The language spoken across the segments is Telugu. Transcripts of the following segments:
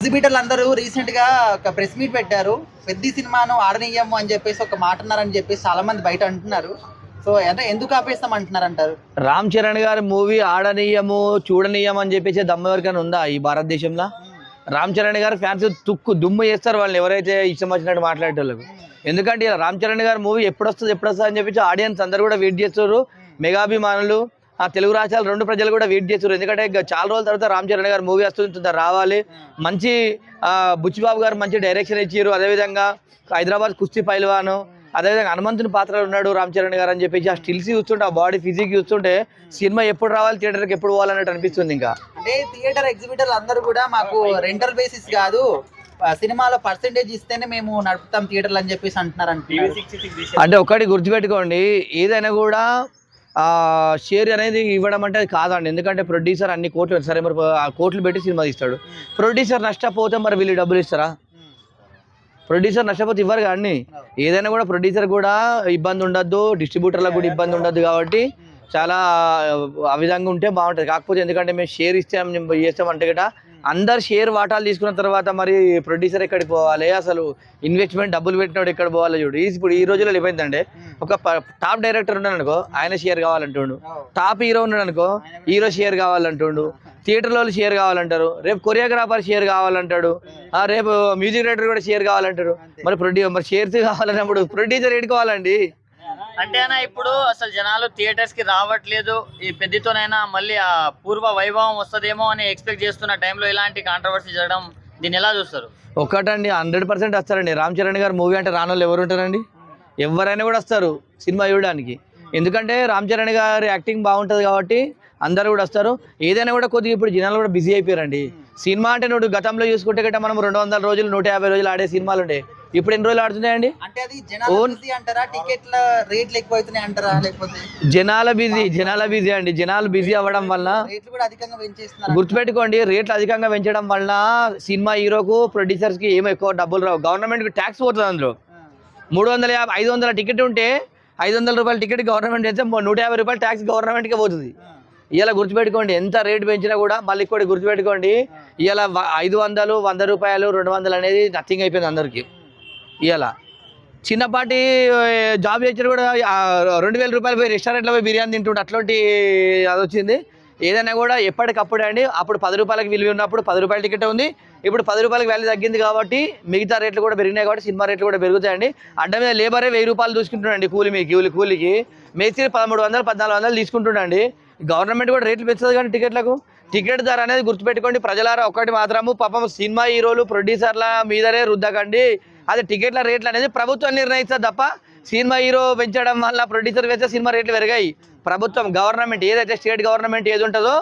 ఎగ్జిబిటర్లు అందరూ రీసెంట్ గా ఒక ప్రెస్ మీట్ పెట్టారు. పెద్ద సినిమాను ఆడనీయము అని చెప్పేసి ఒక మాట అన్నారని చెప్పేసి చాలా మంది బయట అంటున్నారు. సో అంటే ఎందుకు ఆపేస్తాం అంటున్నారు అంటారు? రామ్ చరణ్ గారి మూవీ ఆడనీయము చూడనీయం అని చెప్పేసి దమ్ము ఎవరికైనా ఉందా ఈ భారతదేశంలో? రామ్ చరణ్ గారు ఫ్యాన్స్ దుమ్ము చేస్తారు వాళ్ళు ఎవరైతే ఇష్టం వచ్చినట్టు మాట్లాడేటోళ్ళకు. ఎందుకంటే ఇలా రామ్ చరణ్ గారి మూవీ ఎప్పుడు వస్తుంది అని చెప్పేసి ఆడియన్స్ అందరు కూడా వెయిట్ చేస్తారు. మెగాభిమానులు ఆ తెలుగు రాష్ట్రాలు రెండు ప్రజలు కూడా వెయిట్ చేస్తారు. ఎందుకంటే చాలా రోజుల తర్వాత రామ్ చరణ్ గారు మూవీ వస్తుంది, రావాలి. మంచి బుచ్చిబాబు గారు మంచి డైరెక్షన్ ఇచ్చారు. అదేవిధంగా హైదరాబాద్ కుస్తీ పైల్వాను, అదేవిధంగా హనుమంతుని పాత్రలో ఉన్నాడు రామ్ చరణ్ గారు అని చెప్పేసి ఆ స్టిల్స్ చూస్తుంటే ఆ బాడీ ఫిజిక్ చూస్తుంటే సినిమా ఎప్పుడు రావాలి, థియేటర్కి ఎప్పుడు పోవాలన్నట్టు అనిపిస్తుంది. ఇంకా అంటే థియేటర్ ఎగ్జిబిటర్లు అందరూ కూడా మాకు రెంటల్ బేసిస్ కాదు, సినిమాలో పర్సెంటేజ్ ఇస్తేనే మేము నడుపుతాం థియేటర్లు అని చెప్పేసి అంటున్నారు. అంటే ఒకటి గుర్తుపెట్టుకోండి, ఏదైనా కూడా షేర్ అనేది ఇవ్వడం అంటే అది కాదండి. ఎందుకంటే ప్రొడ్యూసర్ అన్ని కోట్లు సరే మరి కోట్లు పెట్టి సినిమా తీస్తాడు. ప్రొడ్యూసర్ నష్టపోతే మరి వీళ్ళు డబ్బులు ఇస్తారా? ప్రొడ్యూసర్ నష్టపోతే ఇవ్వరు కానీ. ఏదైనా కూడా ప్రొడ్యూసర్ కూడా ఇబ్బంది ఉండద్దు, డిస్ట్రిబ్యూటర్లకు కూడా ఇబ్బంది ఉండద్దు. కాబట్టి చాలా ఆ విధంగా ఉంటే బాగుంటుంది. కాకపోతే ఎందుకంటే మేము షేర్ చేస్తామంటే గట అందరు షేర్ వాటాలు తీసుకున్న తర్వాత మరి ప్రొడ్యూసర్ ఎక్కడికి పోవాలి, అసలు ఇన్వెస్ట్మెంట్ డబ్బులు పెట్టినప్పుడు ఎక్కడ పోవాలి చూడు. ఇప్పుడు ఈ రోజుల్లో ఏమైందంటే ఒక టాప్ డైరెక్టర్ ఉన్నాడు అనుకో ఆయన షేర్ కావాలంటుండు, టాప్ హీరో ఉన్నాడు అనుకో హీరో షేర్ కావాలంటుండు, థియేటర్లో షేర్ కావాలంటారు, రేపు కొరియోగ్రాఫర్ షేర్ కావాలంటాడు, రేపు మ్యూజిక్ డైరెక్టర్ కూడా షేర్ కావాలంటారు. మరి షేర్స్ కావాలన్నప్పుడు ప్రొడ్యూసర్ ఏడుకోవాలండి. అంటే అన్న ఇప్పుడు అసలు జనాలు థియేటర్స్ కి రావట్లేదు, ఈ పెద్దతోనైనా మళ్ళీ ఆ పూర్వ వైభవం వస్తుందేమో అని ఎక్స్పెక్ట్ చేస్తున్న టైంలో ఇలాంటి కాంట్రవర్సీ జరగడం దీన్ని ఎలా చూస్తారు? ఒకటండి 100% వస్తారండి. రామ్ చరణ్ గారు మూవీ అంటే రాని వాళ్ళు ఎవరు ఉంటారండి? ఎవరైనా కూడా వస్తారు సినిమా చూడడానికి. ఎందుకంటే రామ్ చరణ్ గారి యాక్టింగ్ బాగుంటుంది కాబట్టి అందరూ కూడా వస్తారు. ఏదైనా కూడా కొద్దిగా ఇప్పుడు జనాలు కూడా బిజీ అయిపోయారండి. సినిమా అంటే నువ్వు గతంలో చూసుకుంటే గట్రా మనం 200 రోజులు 150 రోజులు ఆడే సినిమాలు ఉండే, ఇప్పుడు ఎన్ని రోజులు ఆడుతున్నాయండి? అంటే అది జనాల బిజీ అండి. జనాలు బిజీ అవ్వడం వల్ల గుర్తుపెట్టుకోండి, రేట్లు అధికంగా పెంచడం వల్ల సినిమా హీరోకు ప్రొడ్యూసర్స్ కి ఏమో ఎక్కువ డబ్బులు రావు. గవర్నమెంట్ కి ట్యాక్స్ పోతుంది. అందులో 350 500 టికెట్ ఉంటే 500 రూపాయల టికెట్ గవర్నమెంట్ అయితే 150 రూపాయలు ట్యాక్స్ గవర్నమెంట్కే పోతుంది. ఇలా గుర్తుపెట్టుకోండి, ఎంత రేటు పెంచినా కూడా మళ్ళీ కూడా గుర్తుపెట్టుకోండి, ఇలా 500 100 రూపాయలు 200 అనేది నథింగ్ అయిపోయింది అందరికీ. ఇలా చిన్నపాటి జాబ్ చేసిన కూడా 2000 రూపాయలు పోయి రెస్టారెంట్లో పోయి బిర్యానీ తింటుంటే అట్లాంటి అది వచ్చింది. ఏదైనా కూడా ఎప్పటికప్పుడే అండి. అప్పుడు 10 రూపాయలకి విలువ ఉన్నప్పుడు 10 రూపాయల టికెట్ ఉంది, ఇప్పుడు 10 రూపాయలకి వాల్యూ తగ్గింది కాబట్టి మిగతా రేట్లు కూడా పెరిగినాయి కాబట్టి సినిమా రేట్లు కూడా పెరుగుతాయండి. అడ్డ మీద లేబరే 1000 రూపాయలు తీసుకుంటున్నాండి కూలికి. మేస్త్రి 1300 1400 తీసుకుంటుండండి. గవర్నమెంట్ కూడా రేట్లు పెంచుతుంది కానీ టికెట్ ధర అనేది గుర్తుపెట్టుకోండి ప్రజలారా. ఒకటి మాత్రము పాపం సినిమా హీరోలు ప్రొడ్యూసర్ల మీదనే రుద్దకండి. అదే టికెట్ల రేట్లు అనేది ప్రభుత్వం నిర్ణయిస్తుంది తప్ప సినిమా హీరో పెంచడం వల్ల ప్రొడ్యూసర్ వేస్తే సినిమా రేట్లు పెరిగాయి. ప్రభుత్వం గవర్నమెంట్ ఏదైతే స్టేట్ గవర్నమెంట్ ఏది ఉంటుందో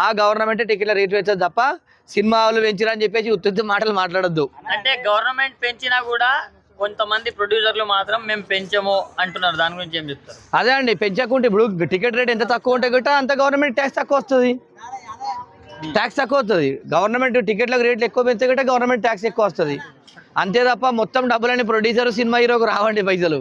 ఆ గవర్నమెంట్ టికెట్ల రేట్లు పెంచదు తప్ప సినిమా వాళ్ళు పెంచిరని చెప్పేసి ఉత్తి మాటలు మాట్లాడొద్దు. అంటే గవర్నమెంట్ పెంచినా కూడా కొంతమంది ప్రొడ్యూసర్లు మాత్రం మేము పెంచము అంటున్నారు. దాని గురించి ఏం చెప్తారు? అదే అండి, పెంచకుంటే ఇప్పుడు టికెట్ రేట్ ఎంత తక్కువ ఉంటే గట్రా అంత గవర్నమెంట్ ట్యాక్స్ తక్కువ వస్తుంది. గవర్నమెంట్ టికెట్లకు రేట్లు ఎక్కువ పెంచితే గట్రా గవర్నమెంట్ ట్యాక్స్ ఎక్కువ వస్తుంది. అంతే తప్ప మొత్తం డబ్బులని ప్రొడ్యూసర్ సినిమా హీరోకు రావండి పైసలు.